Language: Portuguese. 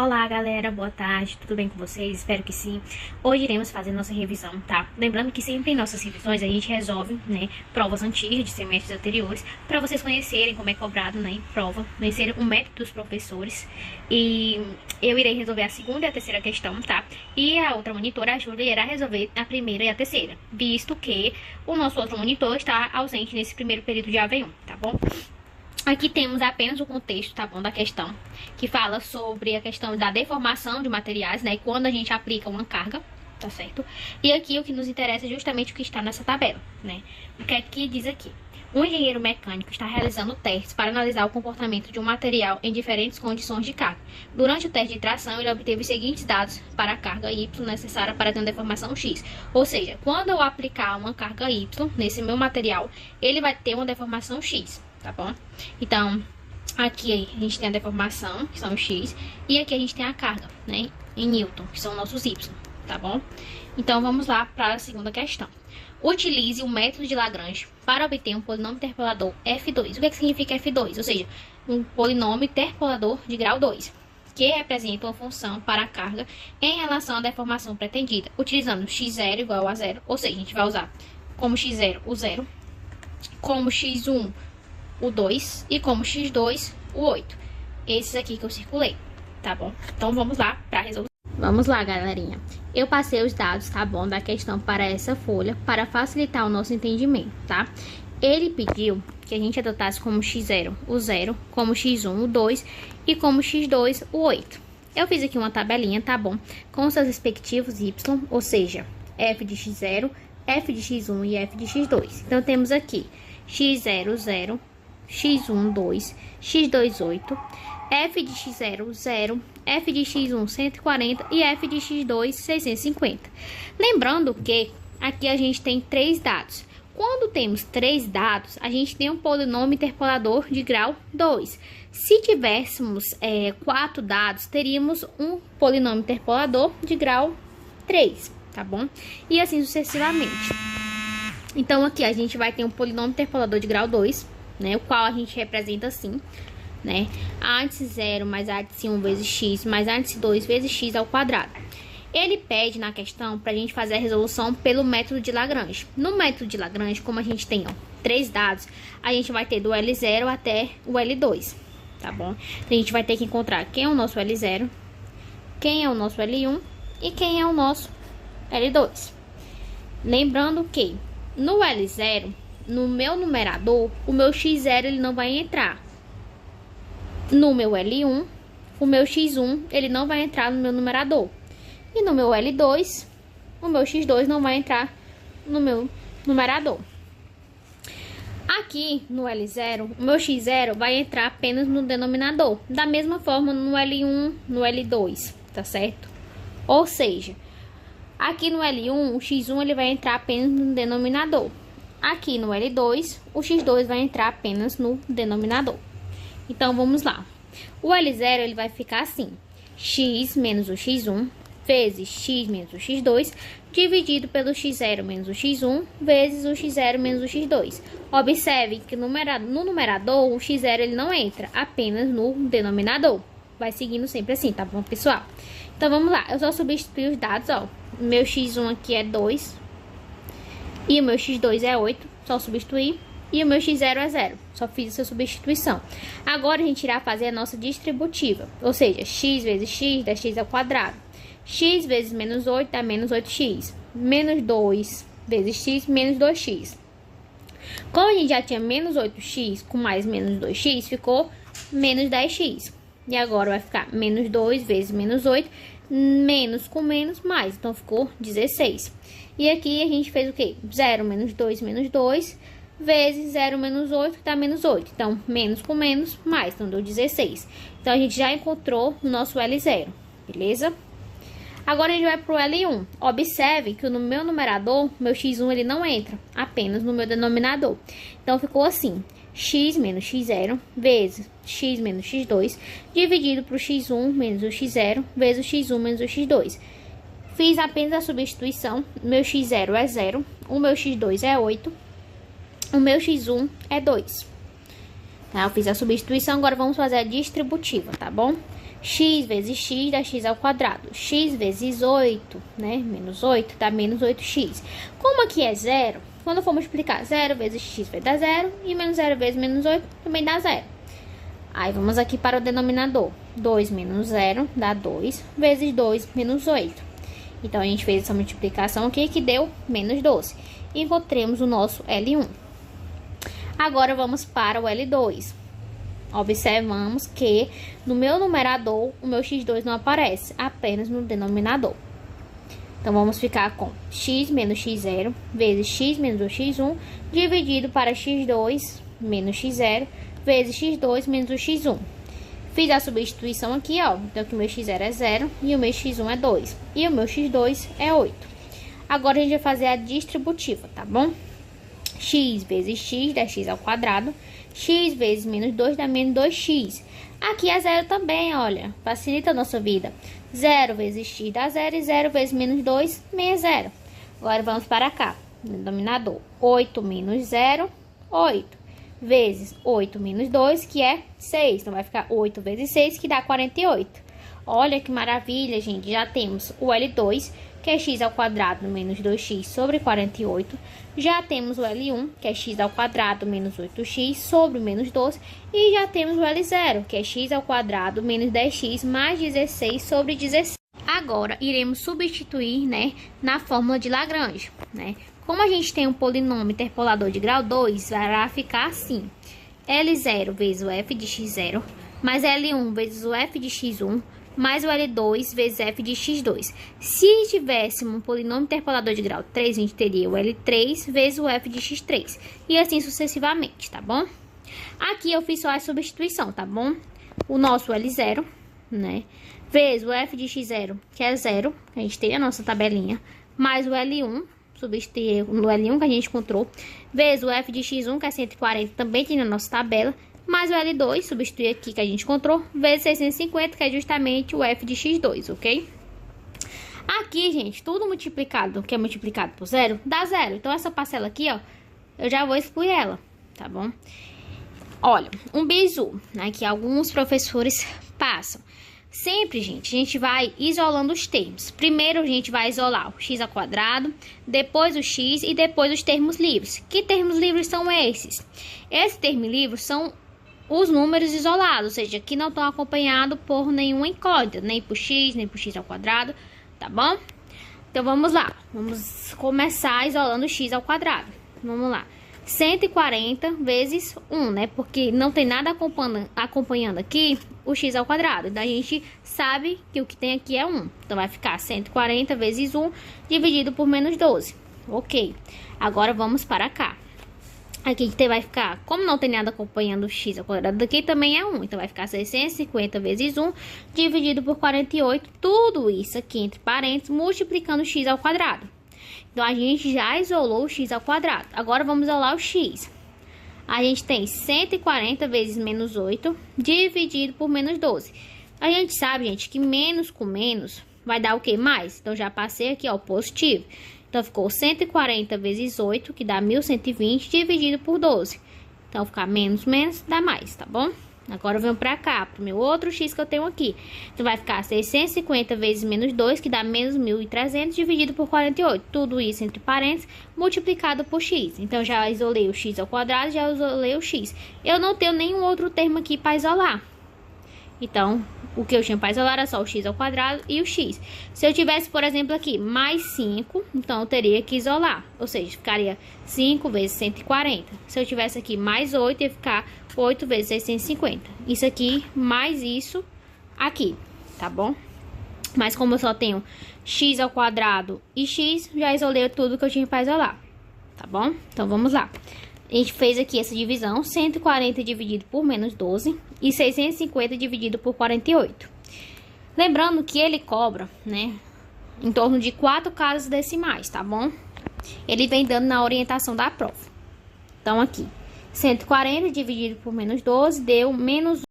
Olá galera, boa tarde, tudo bem com vocês? Espero que sim. Hoje iremos fazer nossa revisão, tá? Lembrando que sempre em nossas revisões a gente resolve, provas antigas de semestres anteriores, para vocês conhecerem como é cobrado, em prova, conhecerem o método dos professores. E eu irei resolver a segunda e a terceira questão, tá? E a outra monitora, a Júlia, irá resolver a primeira e a terceira, visto que o nosso outro monitor está ausente nesse primeiro período de AV1, tá bom? Aqui temos apenas o contexto, tá bom, da questão, que fala sobre a questão da deformação de materiais, e quando a gente aplica uma carga, tá certo? E aqui o que nos interessa é justamente o que está nessa tabela, O que é que diz aqui? Um engenheiro mecânico está realizando testes para analisar o comportamento de um material em diferentes condições de carga. Durante o teste de tração, ele obteve os seguintes dados para a carga Y necessária para ter uma deformação X. Ou seja, quando eu aplicar uma carga Y nesse meu material, ele vai ter uma deformação X. Tá bom? Então, aqui a gente tem a deformação, que são os X, e aqui a gente tem a carga, em Newton, que são nossos Y, tá bom? Então, vamos lá para a segunda questão. Utilize o método de Lagrange para obter um polinômio interpolador F2. O que significa F2? Ou seja, um polinômio interpolador de grau 2, que representa uma função para a carga em relação à deformação pretendida, utilizando x0 igual a 0, ou seja, a gente vai usar como x0 o 0, como x1 o 2 e como x2 o 8. Esses aqui que eu circulei, tá bom? Então vamos lá para a resolução. Vamos lá, galerinha. Eu passei os dados, tá bom, da questão para essa folha para facilitar o nosso entendimento, tá? Ele pediu que a gente adotasse como x0 o 0, como x1 o 2 e como x2 o 8. Eu fiz aqui uma tabelinha, tá bom? Com seus respectivos y, ou seja, f de x0, f de x1 e f de x2. Então temos aqui x0 0, x1 2, x2 8, f de x0 0, f de x1 140 e f de x2 650. Lembrando que aqui a gente tem 3 dados. Quando temos 3 dados, a gente tem um polinômio interpolador de grau 2. Se tivéssemos 4 dados, teríamos um polinômio interpolador de grau 3, tá bom? E assim sucessivamente. Então aqui a gente vai ter um polinômio interpolador de grau 2, o qual a gente representa assim, índice 0 mais índice 1 vezes x mais índice 2 vezes x ao quadrado. Ele pede na questão para a gente fazer a resolução pelo método de Lagrange. No método de Lagrange, como a gente tem 3 dados, a gente vai ter do L0 até o L2, tá bom? Então, a gente vai ter que encontrar quem é o nosso L0, quem é o nosso L1 e quem é o nosso L2. Lembrando que no L0, no meu numerador, o meu x0 ele não vai entrar. No meu L1, o meu x1 ele não vai entrar no meu numerador. E no meu L2, o meu x2 não vai entrar no meu numerador. Aqui no L0, o meu x0 vai entrar apenas no denominador. Da mesma forma no L1, no L2, tá certo? Ou seja, aqui no L1, o x1 ele vai entrar apenas no denominador. Aqui no L2, o x2 vai entrar apenas no denominador. Então, vamos lá. O L0 ele vai ficar assim, x menos o x1 vezes x menos o x2, dividido pelo x0 menos o x1 vezes o x0 menos o x2. Observe que no numerador, o x0 ele não entra, apenas no denominador. Vai seguindo sempre assim, tá bom, pessoal? Então, vamos lá. Eu só substituir os dados, ó. Meu x1 aqui é 2. E o meu x2 é 8, só substituir. E o meu x0 é 0, só fiz essa substituição. Agora a gente irá fazer a nossa distributiva, ou seja, x vezes x dá x ao quadrado. X vezes menos 8 dá menos 8x. Menos 2 vezes x, menos 2x. Como a gente já tinha menos 8x com mais menos 2x, ficou menos 10x. E agora vai ficar menos 2 vezes menos 8, menos com menos, mais. Então, ficou 16. E aqui a gente fez o quê? 0 menos 2 vezes 0 menos 8, dá menos 8. Então, menos com menos, mais. Então, deu 16. Então, a gente já encontrou o nosso L0, beleza? Agora, a gente vai para o L1. Observe que no meu numerador, meu x1 ele não entra, apenas no meu denominador. Então, ficou assim, x menos x0 vezes x menos x2, dividido para o x1 menos o x0 vezes o x1 menos o x2. Fiz apenas a substituição, meu x0 é 0, o meu x2 é 8, o meu x1 é 2. Tá? Eu fiz a substituição, agora vamos fazer a distributiva, tá bom? x vezes x dá x ao quadrado. X vezes 8, né? Menos 8 dá menos 8x. Como aqui é zero, quando eu for multiplicar 0 vezes x vai dar 0. E menos 0 vezes menos 8 também dá 0. Aí, vamos aqui para o denominador. 2 menos 0 dá 2, vezes 2 menos 8. Então, a gente fez essa multiplicação aqui, que deu menos 12. E encontremos o nosso L1. Agora, vamos para o L2. Observamos que no meu numerador, o meu x2 não aparece, apenas no denominador. Então, vamos ficar com x menos x0 vezes x menos 2x1 dividido para x2 menos x0 vezes x2 menos o x1. Fiz a substituição aqui, ó. Então, que o meu x0 é 0 e o meu x1 é 2. E o meu x2 é 8. Agora, a gente vai fazer a distributiva, tá bom? X vezes x dá x ao quadrado. X vezes menos 2 dá menos 2x. Aqui é 0 também, olha. Facilita a nossa vida. 0 vezes x dá 0 e 0 vezes menos 2, menos 0. Agora, vamos para cá. Denominador. 8 menos 0, 8. Vezes 8 menos 2, que é 6. Então, vai ficar 8 vezes 6, que dá 48. Olha que maravilha, gente. Já temos o L2, que é x ao quadrado menos 2x sobre 48. Já temos o L1, que é x ao quadrado menos 8x sobre menos 12. E já temos o L0, que é x ao quadrado menos 10x mais 16 sobre 16. Agora, iremos substituir, né, na fórmula de Lagrange, né? Como a gente tem um polinômio interpolador de grau 2, vai ficar assim. L0 vezes o f de x0, mais L1 vezes o f de x1, mais o L2 vezes f de x2. Se tivéssemos um polinômio interpolador de grau 3, a gente teria o L3 vezes o f de x3. E assim sucessivamente, tá bom? Aqui eu fiz só a substituição, tá bom? O nosso L0, né? Vezes o f de x0, que é 0, que a gente tem a nossa tabelinha, mais o L1, substituir no L1 que a gente encontrou, vezes o f de x1, que é 140, também tem na nossa tabela, mais o L2, substituir aqui que a gente encontrou, vezes 650, que é justamente o f de x2, ok? Aqui, gente, tudo multiplicado, que é multiplicado por 0, dá 0. Então, essa parcela aqui, ó, eu já vou excluir ela, tá bom? Olha, um bizu, né, que alguns professores passam. Sempre, gente, a gente vai isolando os termos. Primeiro, a gente vai isolar o x ao quadrado, depois o x e depois os termos livres. Que termos livres são esses? Esses termos livres são os números isolados, ou seja, que não estão acompanhados por nenhuma incógnita, nem por x, nem por x ao quadrado, tá bom? Então, vamos lá. Vamos começar isolando o x ao quadrado. Vamos lá. 140 vezes 1, né? Porque não tem nada acompanhando aqui o x ao quadrado. Então, a gente sabe que o que tem aqui é 1. Então, vai ficar 140 vezes 1 dividido por menos 12. Ok. Agora, vamos para cá. Aqui vai ficar, como não tem nada acompanhando o x ao quadrado daqui, também é 1. Então, vai ficar 650 vezes 1 dividido por 48. Tudo isso aqui entre parênteses, multiplicando o x ao quadrado. Então, a gente já isolou o x ao quadrado. Agora, vamos isolar o x. A gente tem 140 vezes menos 8 dividido por menos 12. A gente sabe, gente, que menos com menos vai dar o quê? Mais. Então, já passei aqui, ó, o positivo. Então, ficou 140 vezes 8, que dá 1120, dividido por 12. Então, ficar menos, menos, dá mais, tá bom? Agora, eu venho pra cá, pro meu outro x que eu tenho aqui. Então, vai ficar 650 vezes menos 2, que dá menos 1.300, dividido por 48. Tudo isso entre parênteses, multiplicado por x. Então, já isolei o x ao quadrado, já isolei o x. Eu não tenho nenhum outro termo aqui para isolar. Então, o que eu tinha para isolar era só o x ao quadrado e o x. Se eu tivesse, por exemplo, aqui mais 5, então eu teria que isolar. Ou seja, ficaria 5 vezes 140. Se eu tivesse aqui mais 8, ia ficar 8 vezes 650. Isso aqui, mais isso aqui, tá bom? Mas como eu só tenho x ao quadrado e x, já isolei tudo que eu tinha para isolar, tá bom? Então, vamos lá. A gente fez aqui essa divisão, 140 dividido por menos 12 e 650 dividido por 48. Lembrando que ele cobra, né, em torno de 4 casas decimais, tá bom? Ele vem dando na orientação da prova. Então, aqui, 140 dividido por menos 12 deu menos